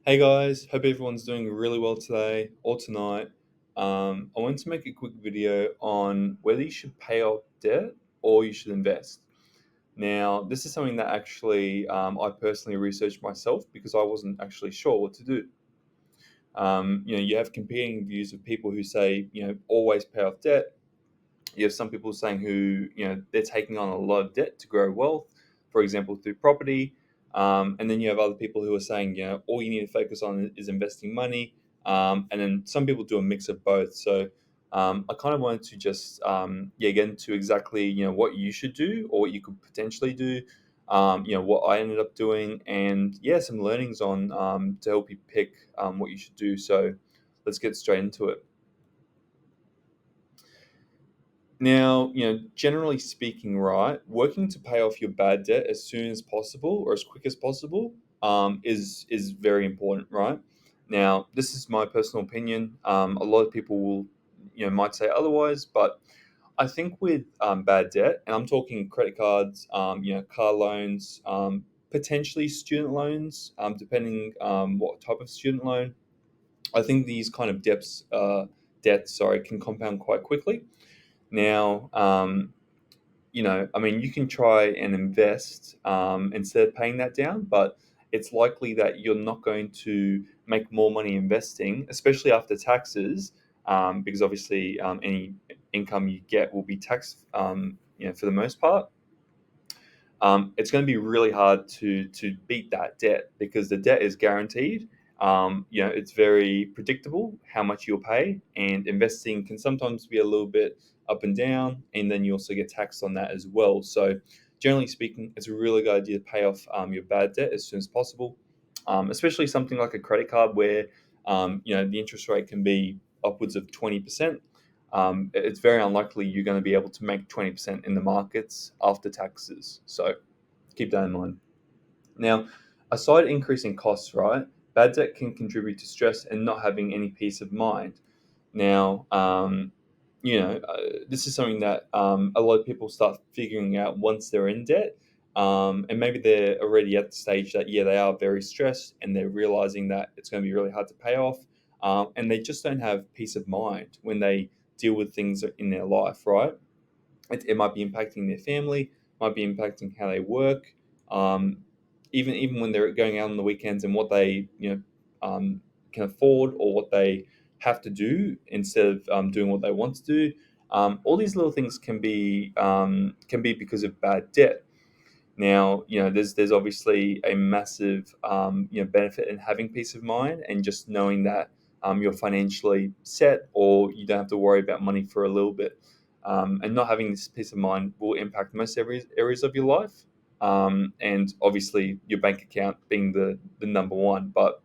Hey guys, hope everyone's doing really well today or tonight. I wanted to make a quick video on whether you should pay off debt or you should invest. Now, this is something that actually I personally researched myself because I wasn't actually sure what to do. You have competing views of people who say, always pay off debt. You have some people saying who, they're taking on a lot of debt to grow wealth, for example, through property. And then you have other people who are saying, all you need to focus on is investing money. And then some people do a mix of both. So I kind of wanted to just, get into exactly, what you should do or what you could potentially do. What I ended up doing, and some learnings on to help you pick what you should do. So let's get straight into it. Now, generally speaking, right, working to pay off your bad debt as soon as possible or as quick as possible is very important, right? Now, this is my personal opinion. A lot of people will, might say otherwise, but I think with bad debt, and I'm talking credit cards, car loans, potentially student loans, depending what type of student loan. I think these kind of debts, can compound quite quickly. Now, I mean, you can try and invest instead of paying that down, but it's likely that you're not going to make more money investing, especially after taxes, because obviously any income you get will be taxed, for the most part. It's going to be really hard to beat that debt because the debt is guaranteed. It's very predictable how much you'll pay, and investing can sometimes be a little bit up and down, and then you also get taxed on that as well. So, generally speaking, it's a really good idea to pay off your bad debt as soon as possible, especially something like a credit card where the interest rate can be upwards of 20%. It's very unlikely you're going to be able to make 20% in the markets after taxes. So keep that in mind. Now, a slight increase in costs, right? Bad debt can contribute to stress and not having any peace of mind. Now, this is something that a lot of people start figuring out once they're in debt. And maybe they're already at the stage that, they are very stressed and they're realizing that it's going to be really hard to pay off. And they just don't have peace of mind when they deal with things in their life, right? It might be impacting their family, might be impacting how they work, um, even when they're going out on the weekends and what they can afford or what they have to do instead of doing what they want to do. All these little things can be because of bad debt. Now, there's obviously a massive benefit in having peace of mind and just knowing that you're financially set or you don't have to worry about money for a little bit. And not having this peace of mind will impact most areas of your life. And obviously, your bank account being the number one. But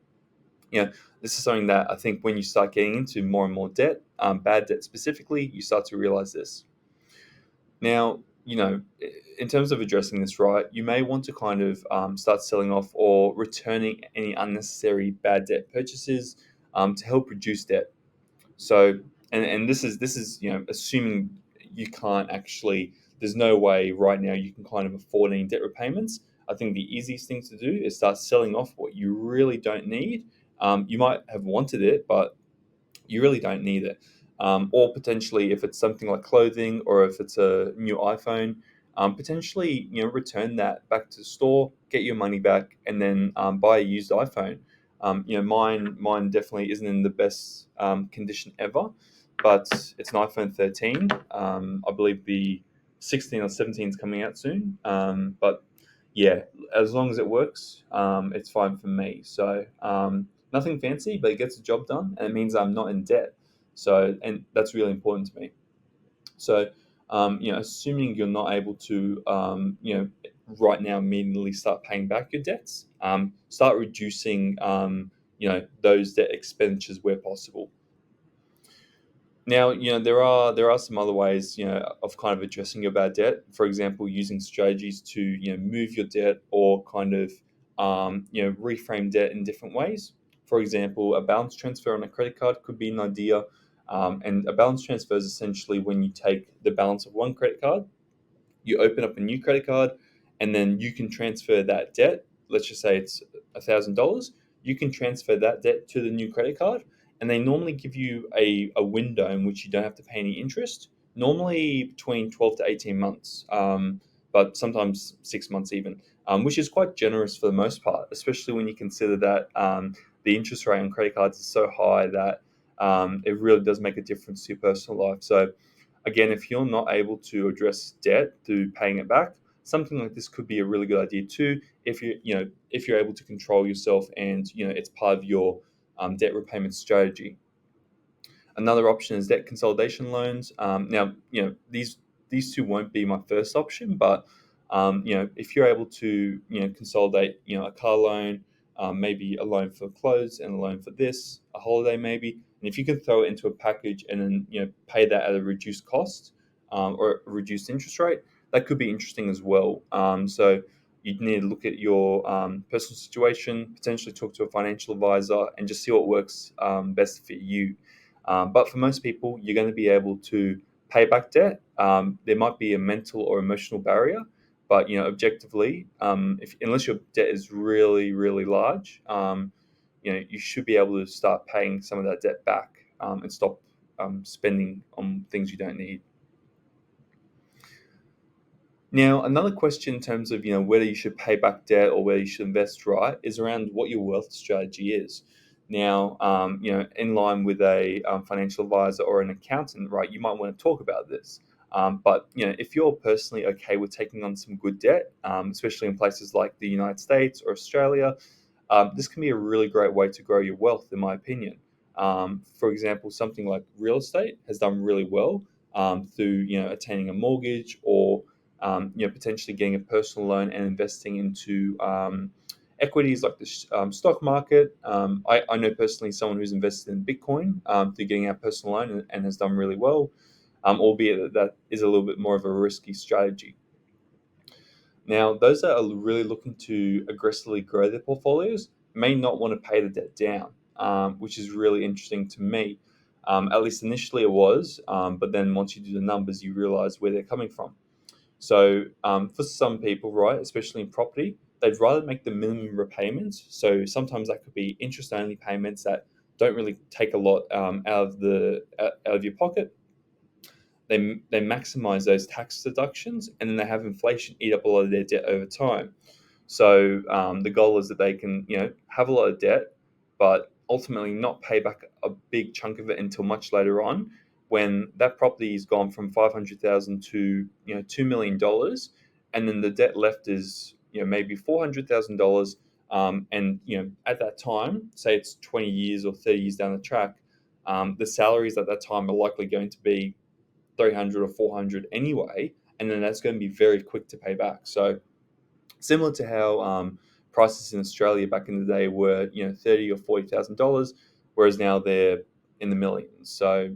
this is something that I think when you start getting into more and more debt, bad debt specifically, you start to realize this. Now, in terms of addressing this, right, you may want to kind of start selling off or returning any unnecessary bad debt purchases to help reduce debt. So, and this is assuming you can't actually. There's no way right now you can kind of afford any debt repayments. I think the easiest thing to do is start selling off what you really don't need. You might have wanted it, but you really don't need it. Or potentially, if it's something like clothing or if it's a new iPhone, potentially return that back to the store, get your money back, and then buy a used iPhone. Mine definitely isn't in the best condition ever, but it's an iPhone 13. I believe the 16 or 17 is coming out soon. But yeah, as long as it works, it's fine for me. So nothing fancy, but it gets the job done, and it means I'm not in debt. So, and that's really important to me. So, assuming you're not able to, right now immediately start paying back your debts, start reducing, those debt expenditures where possible. Now, there are some other ways, of kind of addressing your bad debt. For example, using strategies to move your debt or kind of reframe debt in different ways. For example, a balance transfer on a credit card could be an idea. And a balance transfer is essentially when you take the balance of one credit card, you open up a new credit card, and then you can transfer that debt. Let's just say it's $1,000. you can transfer that debt to the new credit card, and they normally give you a window in which you don't have to pay any interest, normally between 12 to 18 months, but sometimes 6 months even, which is quite generous for the most part, especially when you consider that the interest rate on credit cards is so high that it really does make a difference to your personal life. So, again, if you're not able to address debt through paying it back, something like this could be a really good idea too. If you're able to control yourself and it's part of your debt repayment strategy. Another option is debt consolidation loans. Now, these two won't be my first option, but if you're able to consolidate a car loan, maybe a loan for clothes and a loan for this, a holiday maybe, and if you can throw it into a package and then pay that at a reduced cost, or a reduced interest rate, that could be interesting as well. So you'd need to look at your personal situation, potentially talk to a financial advisor, and just see what works best for you. But for most people, you're going to be able to pay back debt. There might be a mental or emotional barrier, but objectively, if unless your debt is really, really large, you should be able to start paying some of that debt back, and stop spending on things you don't need. Now, another question in terms of whether you should pay back debt or whether you should invest, right, is around what your wealth strategy is. Now, in line with a financial advisor or an accountant, right, you might want to talk about this. But if you're personally okay with taking on some good debt, especially in places like the United States or Australia, this can be a really great way to grow your wealth, in my opinion. For example, something like real estate has done really well through attaining a mortgage, or potentially getting a personal loan and investing into equities like the stock market. I know personally someone who's invested in Bitcoin through getting a personal loan, and has done really well, albeit that is a little bit more of a risky strategy. Now, those that are really looking to aggressively grow their portfolios may not want to pay the debt down, which is really interesting to me. At least initially it was, but then once you do the numbers, you realize where they're coming from. So, for some people, right, especially in property, they'd rather make the minimum repayments. So sometimes that could be interest-only payments that don't really take a lot out of your pocket. They maximize those tax deductions, and then they have inflation eat up a lot of their debt over time. So the goal is that they can have a lot of debt, but ultimately not pay back a big chunk of it until much later on, when that property has gone from 500,000 to $2 million, and then the debt left is maybe $400,000. And at that time, say it's 20 years or 30 years down the track, the salaries at that time are likely going to be 300 or 400 anyway, and then that's going to be very quick to pay back. So similar to how prices in Australia back in the day were, $30,000 or $40,000, whereas now they're in the millions. So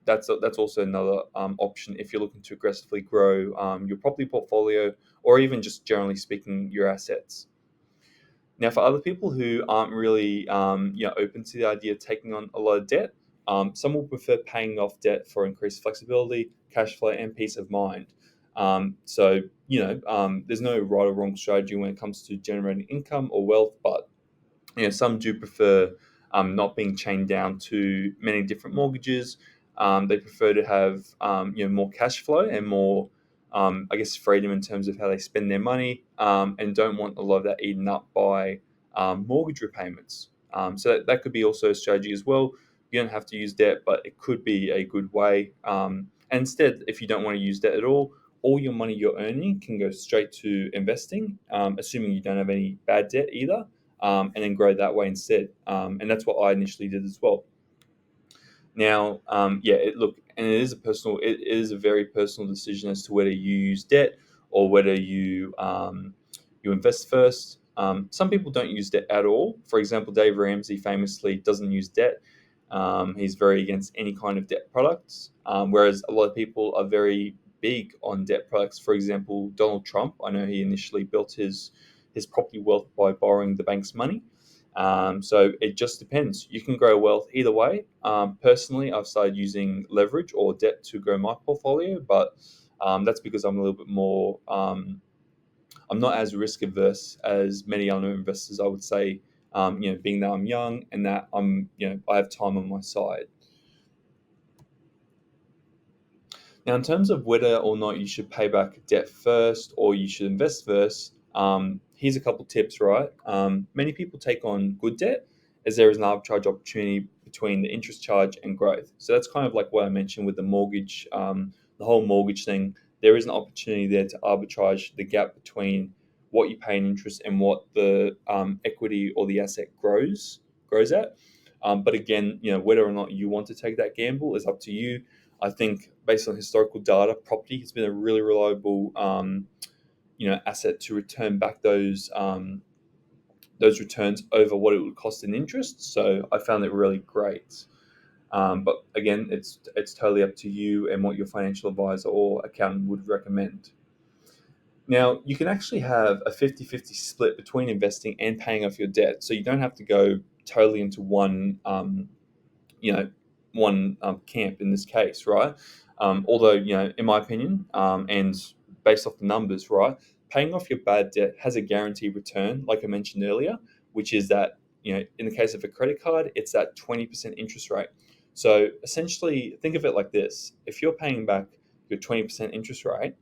that's also another option if you're looking to aggressively grow your property portfolio, or even just generally speaking your assets. Now, for other people who aren't really open to the idea of taking on a lot of debt, some will prefer paying off debt for increased flexibility, cash flow, and peace of mind. So, there's no right or wrong strategy when it comes to generating income or wealth, but some do prefer not being chained down to many different mortgages. They prefer to have more cash flow and more, I guess, freedom in terms of how they spend their money, and don't want a lot of that eaten up by mortgage repayments. So that could be also a strategy as well. You don't have to use debt, but it could be a good way. And instead, if you don't want to use debt at all your money you're earning can go straight to investing, assuming you don't have any bad debt either, and then grow that way instead. And that's what I initially did as well. Now, and it is a very personal decision as to whether you use debt or whether you invest first. Some people don't use debt at all. For example, Dave Ramsey famously doesn't use debt. He's very against any kind of debt products, whereas a lot of people are very big on debt products. For example, Donald Trump, I know he initially built his property wealth by borrowing the bank's money. So it just depends. You can grow wealth either way. Personally, I've started using leverage or debt to grow my portfolio, but that's because I'm a little bit more. I'm not as risk averse as many other investors, I would say, being that I'm young and that I have time on my side. Now, in terms of whether or not you should pay back debt first or you should invest first, here's a couple tips, right? Many people take on good debt as there is an arbitrage opportunity between the interest charge and growth. So that's kind of like what I mentioned with the mortgage, the whole mortgage thing. There is an opportunity there to arbitrage the gap between what you pay in interest and what the equity or the asset grows at. But again, whether or not you want to take that gamble is up to you. I think based on historical data, property has been a really reliable, asset to return back those returns over what it would cost in interest. So I found it really great. But again, it's totally up to you and what your financial advisor or accountant would recommend. Now, you can actually have a 50-50 split between investing and paying off your debt. So you don't have to go totally into one camp in this case, right? Although, in my opinion, and based off the numbers, right, paying off your bad debt has a guaranteed return, like I mentioned earlier, which is that, in the case of a credit card, it's that 20% interest rate. So essentially, think of it like this: if you're paying back your 20% interest rate,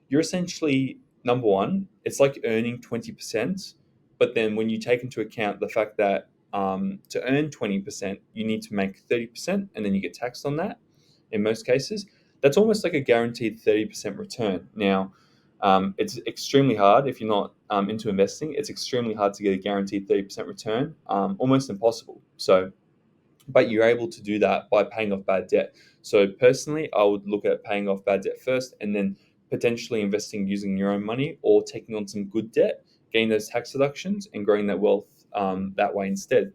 you're essentially, number one, it's like earning 20%, but then when you take into account the fact that to earn 20%, you need to make 30%, and then you get taxed on that in most cases. That's almost like a guaranteed 30% return. Now, it's extremely hard if you're not into investing. It's extremely hard to get a guaranteed 30% return, almost impossible. So, but you're able to do that by paying off bad debt. So, personally, I would look at paying off bad debt first and then potentially investing using your own money or taking on some good debt, getting those tax deductions, and growing that wealth that way instead.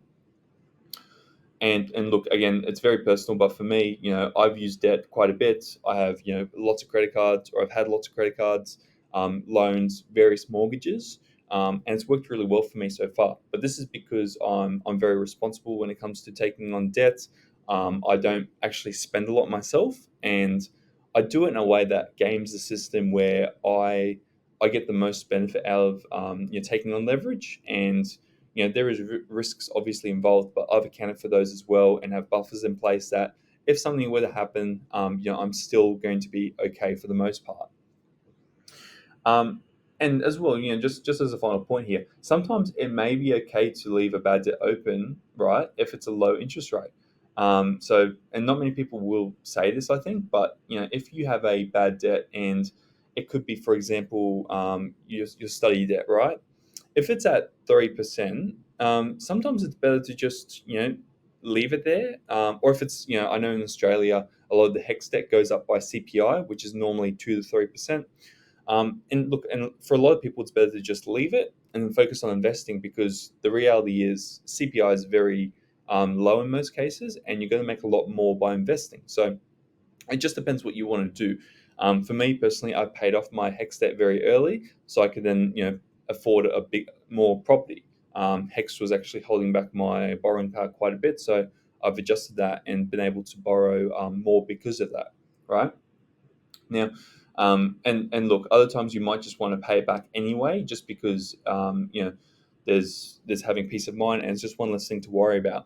And look, again, it's very personal, but for me, I've used debt quite a bit. I have lots of credit cards, or I've had lots of credit cards, loans, various mortgages, and it's worked really well for me so far. But this is because I'm very responsible when it comes to taking on debt. I don't actually spend a lot myself, and I do it in a way that games the system where I get the most benefit out of taking on leverage. And there is risks obviously involved, but I've accounted for those as well and have buffers in place that if something were to happen, I'm still going to be okay for the most part. Um, and as well, just as a final point here, sometimes it may be okay to leave a bad debt open, right, if it's a low interest rate. And not many people will say this, I think, but if you have a bad debt and it could be, for example, your study debt, right? If it's at 3%, sometimes it's better to just leave it there. Or if it's I know in Australia a lot of the HEX debt goes up by CPI, which is normally 2 to 3%. And look, and for a lot of people, it's better to just leave it and focus on investing because the reality is CPI is very low in most cases, and you're going to make a lot more by investing. So it just depends what you want to do. For me personally, I paid off my HEX debt very early, so I could then afford a big more property. HEX was actually holding back my borrowing power quite a bit, so I've adjusted that and been able to borrow more because of that. Right now, and look, other times you might just want to pay it back anyway, just because there's having peace of mind and it's just one less thing to worry about.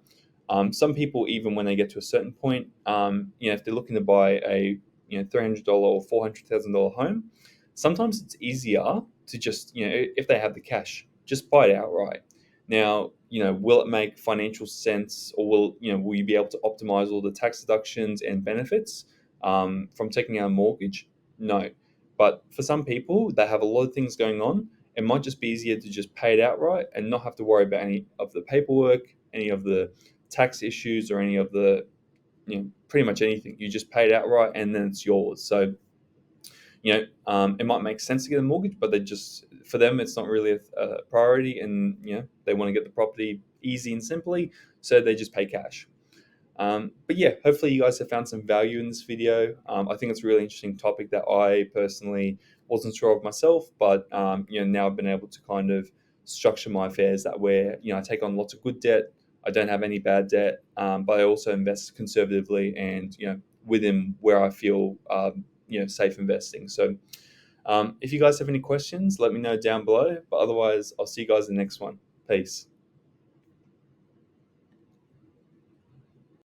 Some people, even when they get to a certain point, if they're looking to buy a $300 or $400,000 home, sometimes it's easier to just if they have the cash, just buy it outright. Now, will it make financial sense, or will you be able to optimize all the tax deductions and benefits from taking out a mortgage? No, but for some people, they have a lot of things going on. It might just be easier to just pay it outright and not have to worry about any of the paperwork, any of the tax issues, or any of the pretty much anything. You just pay it outright and then it's yours. So it might make sense to get a mortgage, but for them it's not really a priority, and they want to get the property easy and simply, so they just pay cash. But yeah, hopefully you guys have found some value in this video. I think it's a really interesting topic that I personally wasn't sure of myself, but now I've been able to kind of structure my affairs that where I take on lots of good debt, I don't have any bad debt, but I also invest conservatively and within where I feel safe investing. So if you guys have any questions, let me know down below. But otherwise, I'll see you guys in the next one. Peace.